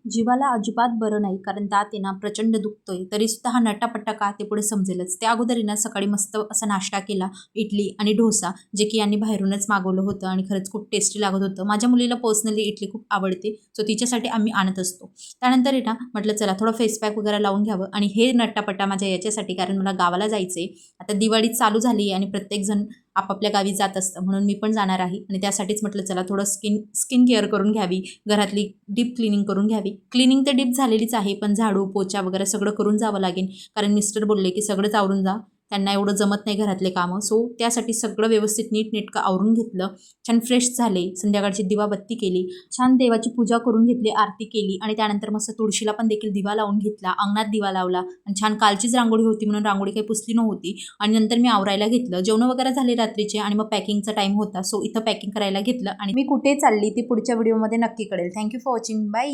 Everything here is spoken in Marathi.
जीवाला अजिबात बरं नाही, कारण दात आहे ना प्रचंड दुखतोय. तरीसुद्धा हा नटापट्टा का ते पुढे समजेलच. त्या अगोदर आहे ना सकाळी मस्त असा नाश्ता केला, इडली आणि डोसा, जे की यांनी बाहेरूनच मागवलं होतं आणि खरंच खूप टेस्टी लागत होतं. माझ्या मुलीला पर्सनली इडली खूप आवडते, सो तिच्यासाठी आम्ही आणत असतो. त्यानंतर आहे ना म्हटलं चला थोडं फेस पॅक वगैरे लावून घ्यावं आणि हे नटापट्टा माझ्या याच्यासाठी, कारण मला गावाला जायचं आता दिवाळी चालू झाली आहे आणि प्रत्येकजण आपापल्या गावी जात असतं, म्हणून मी पण जाणार आहे आणि त्यासाठीच म्हटलं चला थोडं स्किन केअर करून घ्यावी, घरातली डीप क्लिनिंग करून घ्यावी. क्लिनिंग तर डीप झालेलीच आहे, पण झाडू पोचा वगैरे सगळं करून जावं लागेल, कारण मिस्टर बोलले की सगळंच आवरून जा, त्यांना एवढं जमत नाही घरातले कामं. सो त्यासाठी सगळं व्यवस्थित नीटनेटकं आवरून घेतलं. छान फ्रेश झाले, संध्याकाळची दिवाबत्ती केली, छान देवाची पूजा करून घेतली, आरती केली आणि त्यानंतर मस्त तुळशीला पण देखील दिवा लावून घेतला, अंगणात दिवा लावला आणि छान कालचीच रांगोळी होती म्हणून रांगोळी काही पुसली नव्हती आणि नंतर मी आवरायला घेतलं. जेवण वगैरे झाले रात्रीचे आणि मग पॅकिंगचा टाईम होता, सो इथं पॅकिंग करायला घेतलं आणि मी कुठे चालली ती पुढच्या व्हिडिओमध्ये नक्की कळेल. Thank you for watching. बाय.